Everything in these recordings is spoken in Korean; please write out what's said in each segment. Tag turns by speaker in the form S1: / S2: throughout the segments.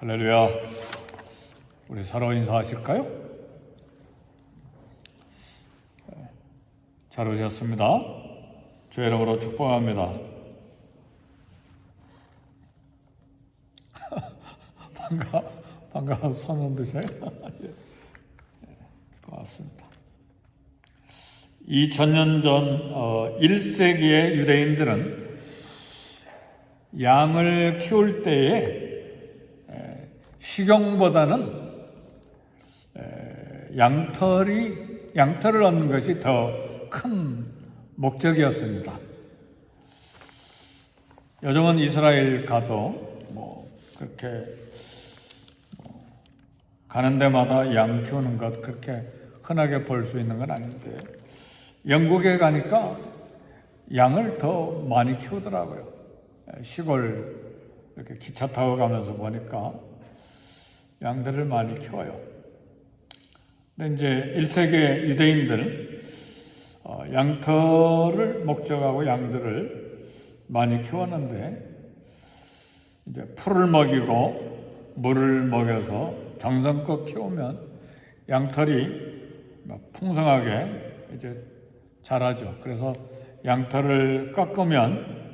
S1: 할렐루야. 우리 서로 인사하실까요? 잘 오셨습니다. 주의 이름으로 축복합니다. 반가워 손 흔드세요. 고맙습니다. 2000년 전 1세기의 유대인들은 양을 키울 때에 식용보다는 양털을 얻는 것이 더 큰 목적이었습니다. 요즘은 이스라엘 가도 그렇게 가는 데마다 양 키우는 것 그렇게 흔하게 볼 수 있는 건 아닌데, 영국에 가니까 양을 더 많이 키우더라고요. 시골 이렇게 기차 타고 가면서 보니까 양들을 많이 키워요. 근데 이제 1세기 유대인들은 양털을 목적하고 양들을 많이 키웠는데, 이제 풀을 먹이고 물을 먹여서 정성껏 키우면 양털이 풍성하게 이제 자라죠. 그래서 양털을 깎으면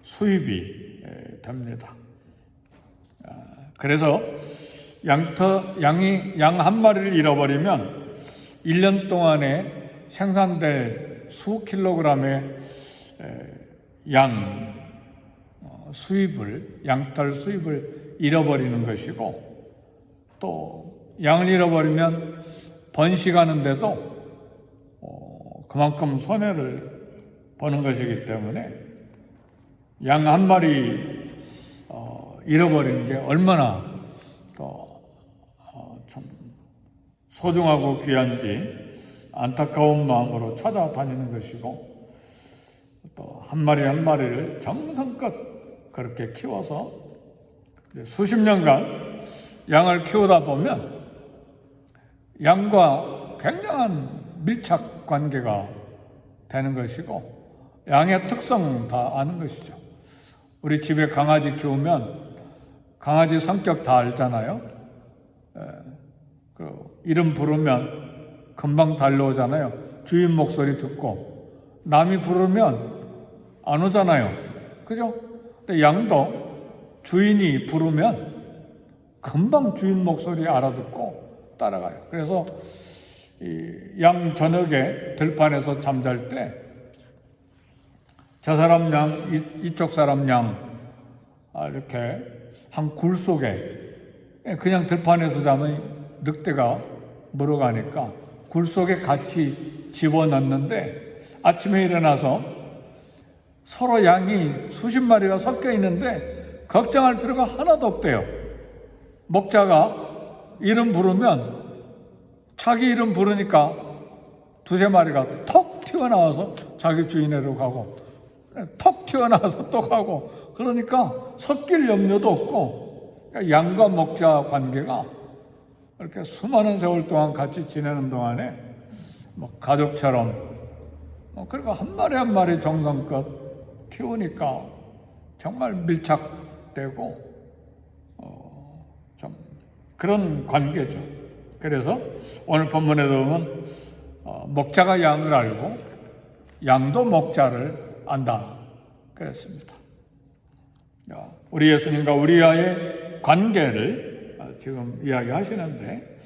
S1: 수입이 됩니다. 그래서 양 한 마리를 잃어버리면 1년 동안에 생산될 수 킬로그램의 양털 수입을 잃어버리는 것이고, 또 양을 잃어버리면 번식하는데도 그만큼 손해를 보는 것이기 때문에 양 한 마리 잃어버리는 게 얼마나 좀 소중하고 귀한지 안타까운 마음으로 찾아다니는 것이고, 또 한 마리 한 마리를 정성껏 그렇게 키워서 수십 년간 양을 키우다 보면 양과 굉장한 밀착 관계가 되는 것이고, 양의 특성 다 아는 것이죠. 우리 집에 강아지 키우면 강아지 성격 다 알잖아요. 이름 부르면 금방 달려오잖아요. 주인 목소리 듣고. 남이 부르면 안 오잖아요. 그죠? 근데 양도 주인이 부르면 금방 주인 목소리 알아듣고 따라가요. 그래서 이 양 저녁에 들판에서 잠잘 때 저 사람 양, 이쪽 사람 양 이렇게 한 굴 속에, 그냥 들판에서 자면 늑대가 물어가니까 굴 속에 같이 집어넣는데, 아침에 일어나서 서로 양이 수십 마리가 섞여 있는데 걱정할 필요가 하나도 없대요. 목자가 이름 부르면 자기 이름 부르니까 두세 마리가 톡 튀어나와서 자기 주인으로 가고, 톡 튀어나와서 또 가고, 그러니까 섞일 염려도 없고, 양과 목자 관계가 이렇게 수많은 세월 동안 같이 지내는 동안에 가족처럼, 그리고 한 마리 한 마리 정성껏 키우니까 정말 밀착되고 좀 그런 관계죠. 그래서 오늘 본문에 보면 목자가 양을 알고 양도 목자를 안다 그랬습니다. 우리 예수님과 우리와의 관계를 지금 이야기하시는데,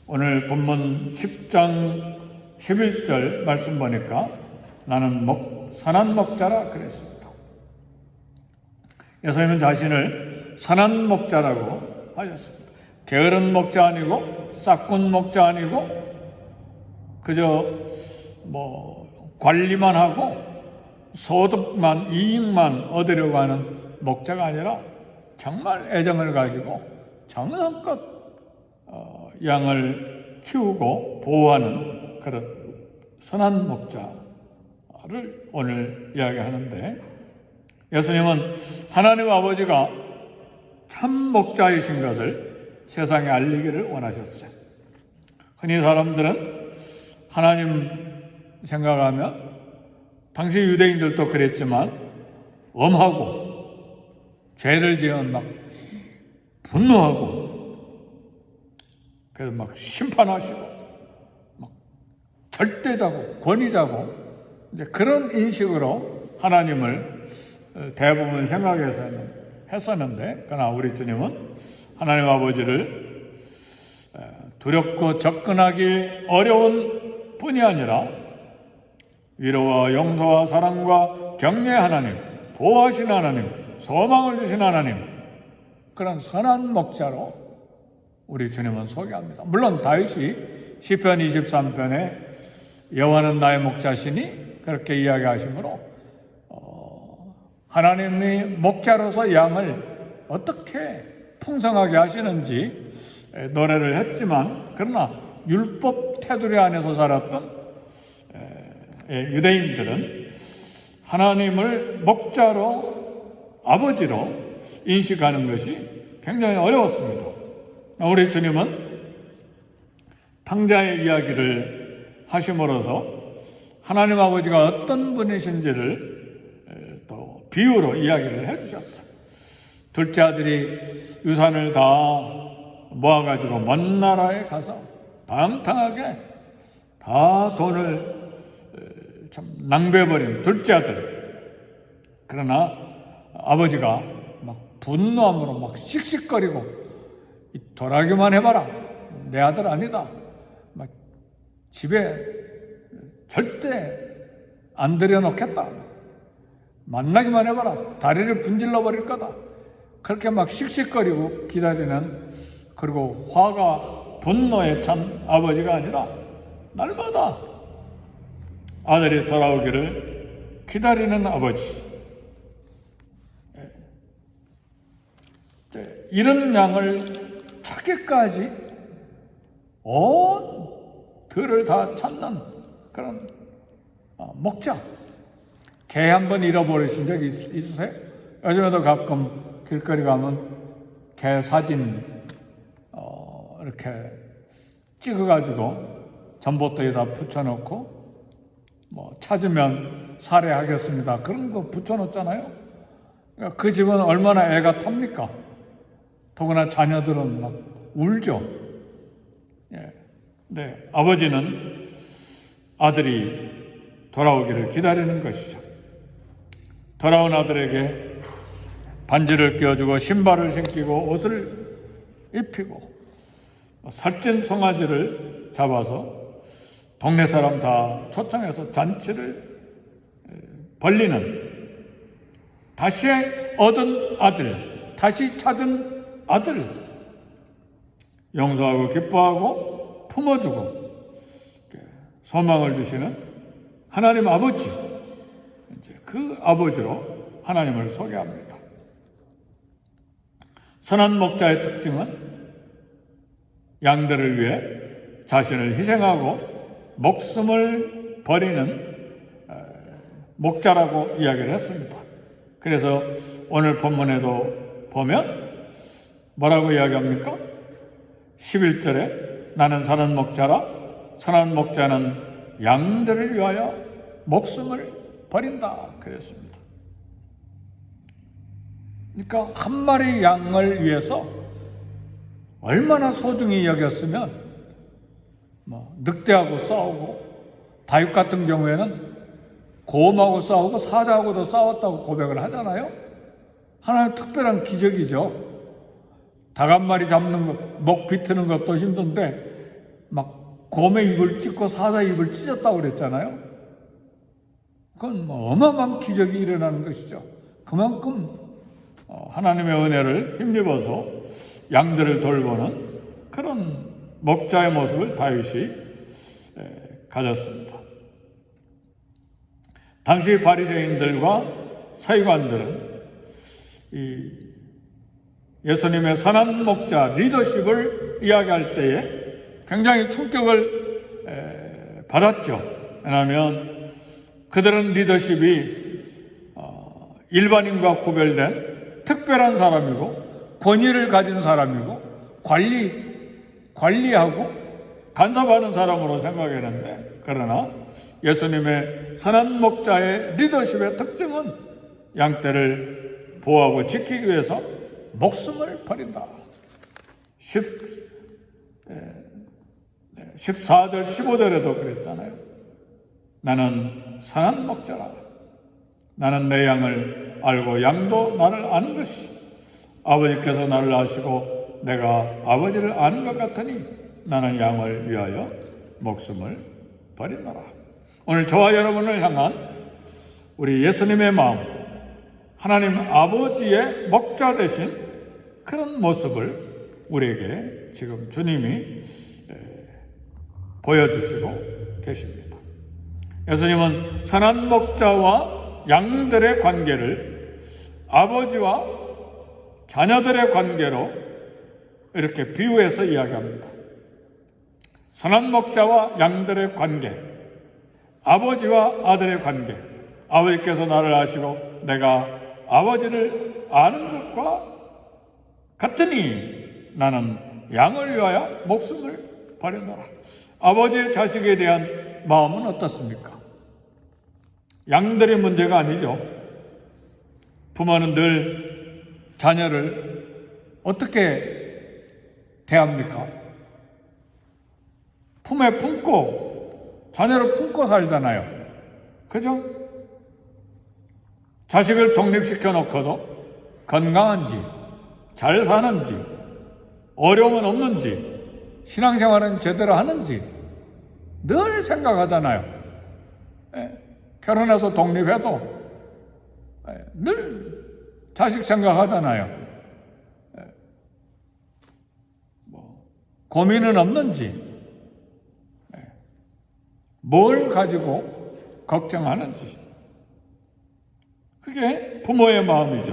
S1: 오늘 본문 10장 11절 말씀 보니까 나는 선한 목자라 그랬습니다. 예수님은 자신을 선한 목자라고 하셨습니다. 게으른 목자 아니고, 싹군 목자 아니고, 그저 관리만 하고 소득만, 이익만 얻으려고 하는 목자가 아니라 정말 애정을 가지고 정성껏 양을 키우고 보호하는 그런 선한 목자를 오늘 이야기하는데, 예수님은 하나님 아버지가 참 목자이신 것을 세상에 알리기를 원하셨어요. 흔히 사람들은 하나님 생각하면, 당시 유대인들도 그랬지만 엄하고 죄를 지은 분노하고, 그래서 막 심판하시고, 막 절대자고 권위자고, 이제 그런 인식으로 하나님을 대부분 생각해서는 했었는데, 그러나 우리 주님은 하나님 아버지를 두렵고 접근하기 어려운 뿐이 아니라 위로와 용서와 사랑과 격려의 하나님, 보호하신 하나님, 소망을 주신 하나님, 그런 선한 목자로 우리 주님은 소개합니다. 물론 다윗이 시편 23편에 여호와는 나의 목자시니 그렇게 이야기하시므로 하나님이 목자로서 양을 어떻게 풍성하게 하시는지 노래를 했지만, 그러나 율법 테두리 안에서 살았던 유대인들은 하나님을 목자로, 아버지로 인식하는 것이 굉장히 어려웠습니다. 우리 주님은 탕자의 이야기를 하심으로써 하나님 아버지가 어떤 분이신지를 또 비유로 이야기를 해주셨어요. 둘째 아들이 유산을 다 모아가지고 먼 나라에 가서 방탕하게 다 돈을 참 낭비해버린 둘째 아들. 그러나 아버지가 막 분노함으로 막 씩씩거리고, 돌아가기만 해봐라, 내 아들 아니다, 막 집에 절대 안 들여놓겠다, 만나기만 해봐라, 다리를 분질러 버릴 거다, 그렇게 막 씩씩거리고 기다리는, 그리고 화가 분노에 찬 아버지가 아니라 날마다 아들이 돌아오기를 기다리는 아버지. 이런 양을 찾기까지 온 들을 다 찾는 그런 목자. 개 한번 잃어버리신 적 있으세요? 요즘에도 가끔 길거리 가면 개 사진 이렇게 찍어가지고 전봇대에다 붙여놓고 찾으면 살해하겠습니다, 그런 거 붙여놓잖아요. 그러니까 그 집은 얼마나 애가 탑니까? 더구나 자녀들은 막 울죠. 네, 아버지는 아들이 돌아오기를 기다리는 것이죠. 돌아온 아들에게 반지를 끼워주고 신발을 신기고 옷을 입히고 살찐 송아지를 잡아서 동네 사람 다 초청해서 잔치를 벌리는, 다시 얻은 아들, 다시 찾은 아들, 용서하고 기뻐하고 품어주고 소망을 주시는 하나님 아버지, 이제 그 아버지로 하나님을 소개합니다. 선한 목자의 특징은 양들을 위해 자신을 희생하고 목숨을 버리는 목자라고 이야기를 했습니다. 그래서 오늘 본문에도 보면 뭐라고 이야기합니까? 11절에 나는 선한 목자라, 선한 목자는 양들을 위하여 목숨을 버린다 그랬습니다. 그러니까 한 마리 양을 위해서 얼마나 소중히 여겼으면 늑대하고 싸우고, 다윗 같은 경우에는 곰하고 싸우고 사자하고도 싸웠다고 고백을 하잖아요. 하나의 특별한 기적이죠. 닭 한 마리 잡는 것, 목 비트는 것도 힘든데 막 곰의 입을 찢고 사자 입을 찢었다고 그랬잖아요. 그건 어마어마한 기적이 일어나는 것이죠. 그만큼 하나님의 은혜를 힘입어서 양들을 돌보는 그런 목자의 모습을 다윗이 가졌습니다. 당시 바리새인들과 서기관들은 이 예수님의 선한 목자 리더십을 이야기할 때에 굉장히 충격을 받았죠. 왜냐하면 그들은 리더십이 일반인과 구별된 특별한 사람이고 권위를 가진 사람이고 관리하고 간섭하는 사람으로 생각했는데, 그러나 예수님의 선한 목자의 리더십의 특징은 양떼를 보호하고 지키기 위해서 목숨을 버린다. 14절 15절에도 그랬잖아요. 나는 선한 목자라. 나는 내 양을 알고 양도 나를 아는 것이 아버지께서 나를 아시고 내가 아버지를 아는 것 같으니 나는 양을 위하여 목숨을 버리노라. 오늘 저와 여러분을 향한 우리 예수님의 마음, 하나님 아버지의 목자 되신 그런 모습을 우리에게 지금 주님이 보여주시고 계십니다. 예수님은 선한 목자와 양들의 관계를 아버지와 자녀들의 관계로 이렇게 비유해서 이야기합니다. 선한 목자와 양들의 관계, 아버지와 아들의 관계, 아버지께서 나를 아시고 내가 아버지를 아는 것과 같으니 나는 양을 위하여 목숨을 버리노라. 아버지의 자식에 대한 마음은 어떻습니까? 양들의 문제가 아니죠. 부모는 늘 자녀를 어떻게 대합니까? 품에 품고 자녀를 품고 살잖아요. 그죠? 자식을 독립시켜 놓고도 건강한지 잘 사는지 어려움은 없는지 신앙생활은 제대로 하는지 늘 생각하잖아요. 결혼해서 독립해도 늘 자식 생각하잖아요. 고민은 없는지 뭘 가지고 걱정하는지 그게 부모의 마음이죠.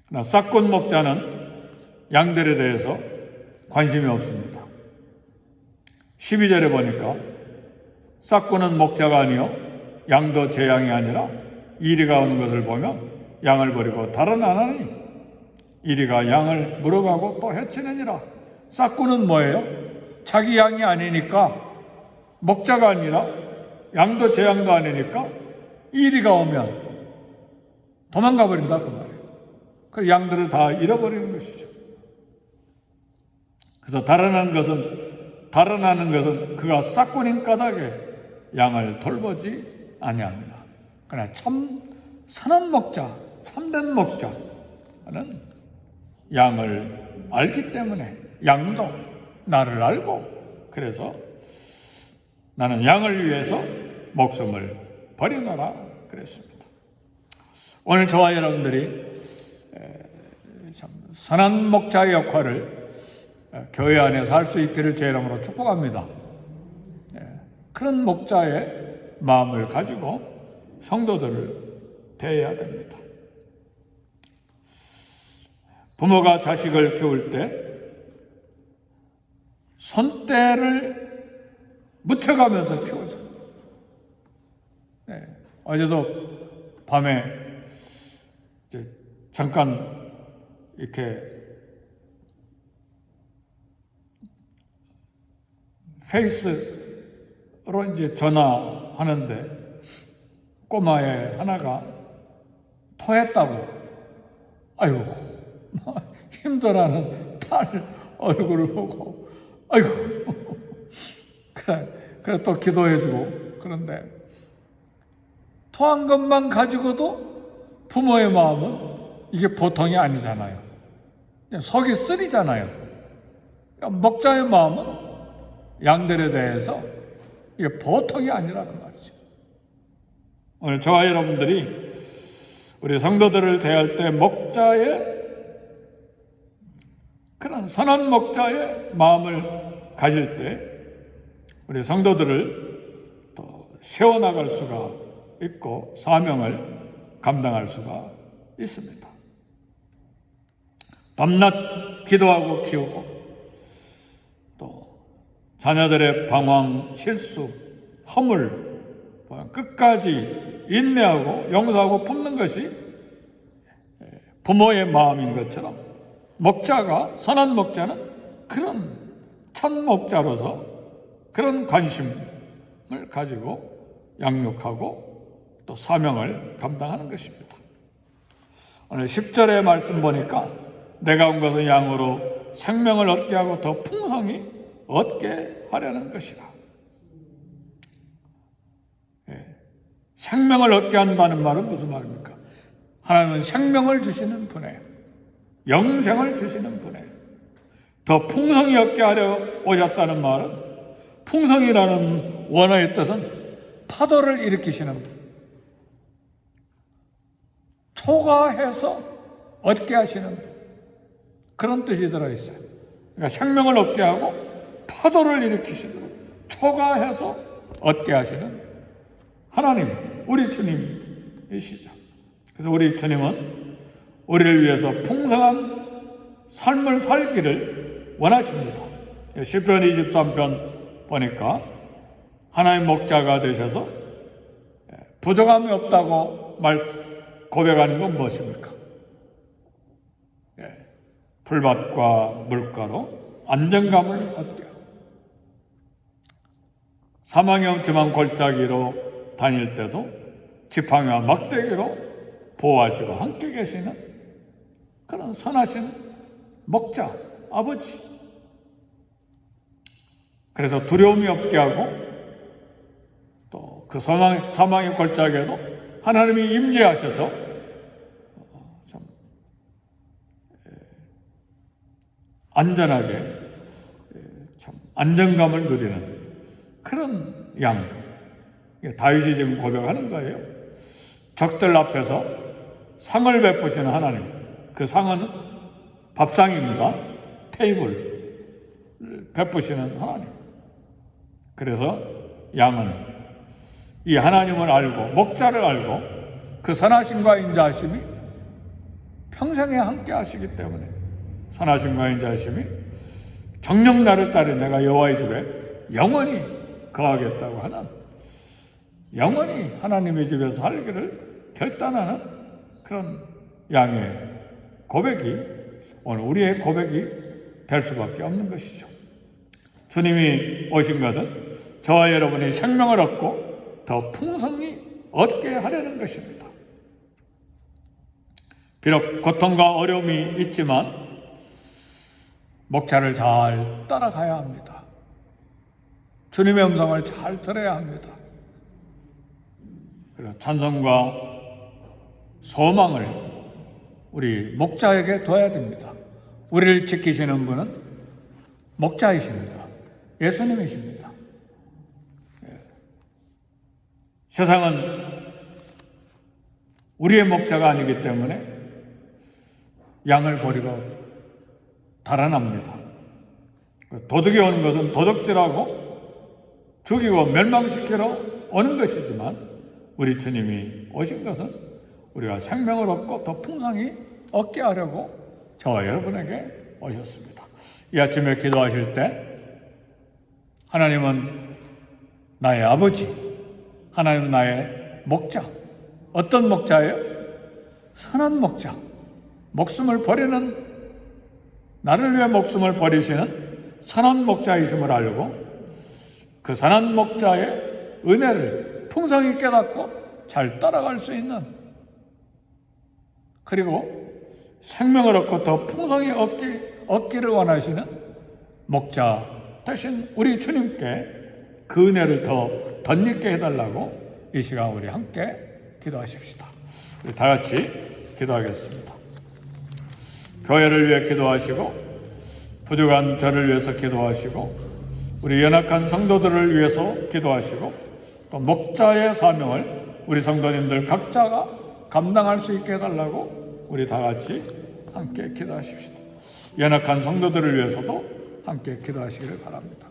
S1: 그러나 싹군 목자는 양들에 대해서 관심이 없습니다. 12절에 보니까 싹군은 목자가 아니요 양도 제 양이 아니라 이리가 오는 것을 보면 양을 버리고 달아나나니 이리가 양을 물어가고 또 해치느니라. 싹군은 뭐예요? 자기 양이 아니니까 목자가 아니라 양도 제 양도 아니니까 이리가 오면 도망가 버린다 그 말이에요. 그 양들을 다 잃어버리는 것이죠. 그래서 달아나는 것은 그가 싹군인 까닭에 양을 돌보지 아니합니다. 그러나 참 선한 목자, 참된 목자는 양을 알기 때문에 양도 나를 알고 그래서 나는 양을 위해서 목숨을 버리노라 그랬습니다. 오늘 저와 여러분들이 참 선한 목자의 역할을 교회 안에서 할 수 있기를 제 이름으로 축복합니다. 그런 목자의 마음을 가지고 성도들을 대해야 됩니다. 부모가 자식을 키울 때 손때를 묻혀가면서 키우죠. 어제도 밤에 잠깐 이렇게 페이스로 이제 전화하는데 꼬마애 하나가 토했다고. 아이고, 힘들어하는 딸 얼굴을 보고, 아이고, 그래 또 기도해주고. 그런데 토한 것만 가지고도 부모의 마음은 이게 보통이 아니잖아요. 속이 쓰리잖아요. 목자의 마음은 양들에 대해서 이게 보통이 아니라 그 말이죠. 오늘 저와 여러분들이 우리 성도들을 대할 때 목자의 그런 선한 목자의 마음을 가질 때 우리 성도들을 또 세워나갈 수가 있고 사명을 감당할 수가 있습니다. 밤낮 기도하고 키우고 또 자녀들의 방황, 실수, 허물 끝까지 인내하고 용서하고 품는 것이 부모의 마음인 것처럼 목자가, 선한 목자는 그런 참 목자로서 그런 관심을 가지고 양육하고 또 사명을 감당하는 것입니다. 오늘 10절의 말씀 보니까 내가 온 것은 양으로 생명을 얻게 하고 더 풍성히 얻게 하려는 것이라. 생명을 얻게 한다는 말은 무슨 말입니까? 하나님은 생명을 주시는 분에, 영생을 주시는 분에 더 풍성히 얻게 하려 오셨다는 말은, 풍성이라는 원어의 뜻은 파도를 일으키시는 분, 초과해서 얻게 하시는 분, 그런 뜻이 들어있어요. 그러니까 생명을 얻게 하고 파도를 일으키시도록 초과해서 얻게 하시는 하나님, 우리 주님이시죠. 그래서 우리 주님은 우리를 위해서 풍성한 삶을 살기를 원하십니다. 시편 23편 보니까 하나님 목자가 되셔서 부족함이 없다고 고백하는 건 무엇입니까? 풀밭과 물가로 안정감을 얻게 하고 사망이 없지만 골짜기로 다닐 때도 지팡이와 막대기로 보호하시고 함께 계시는 그런 선하신 목자, 아버지. 그래서 두려움이 없게 하고 또 그 사망의 골짜기에도 하나님이 임재하셔서 참 안전하게 참 안정감을 누리는 그런 양. 다윗이 지금 고백하는 거예요. 적들 앞에서 상을 베푸시는 하나님. 그 상은 밥상입니다. 테이블 베푸시는 하나님. 그래서 양은 이 하나님을 알고 목자를 알고 그 선하심과 인자하심이 평생에 함께 하시기 때문에 선하심과 인자하심이 정녕 나를 따르 내가 여호와의 집에 영원히 거하겠다고 하는, 영원히 하나님의 집에서 살기를 결단하는 그런 양의 고백이 오늘 우리의 고백이 될 수밖에 없는 것이죠. 주님이 오신 것은 저와 여러분이 생명을 얻고 더 풍성히 얻게 하려는 것입니다. 비록 고통과 어려움이 있지만 목자를 잘 따라가야 합니다. 주님의 음성을 잘 들어야 합니다. 그리고 찬송과 소망을 우리 목자에게 둬야 됩니다. 우리를 지키시는 분은 목자이십니다. 예수님이십니다. 세상은 우리의 목자가 아니기 때문에 양을 버리고 달아납니다. 도둑이 오는 것은 도둑질하고 죽이고 멸망시키러 오는 것이지만 우리 주님이 오신 것은 우리가 생명을 얻고 더 풍성히 얻게 하려고 저와 여러분에게 오셨습니다. 이 아침에 기도하실 때 하나님은 나의 아버지, 하나님은 나의 목자. 어떤 목자예요? 선한 목자. 목숨을 버리는, 나를 위해 목숨을 버리시는 선한 목자이심을 알고 그 선한 목자의 은혜를 풍성히 깨닫고 잘 따라갈 수 있는, 그리고 생명을 얻고 더 풍성히 얻기를 원하시는 목자 대신 우리 주님께 그 은혜를 더 덧입게 해달라고 이 시간 우리 함께 기도하십시다. 우리 다 같이 기도하겠습니다. 교회를 위해 기도하시고 부족한 저를 위해서 기도하시고 우리 연약한 성도들을 위해서 기도하시고 또 목자의 사명을 우리 성도님들 각자가 감당할 수 있게 해달라고 우리 다 같이 함께 기도하십시다. 연약한 성도들을 위해서도 함께 기도하시기를 바랍니다.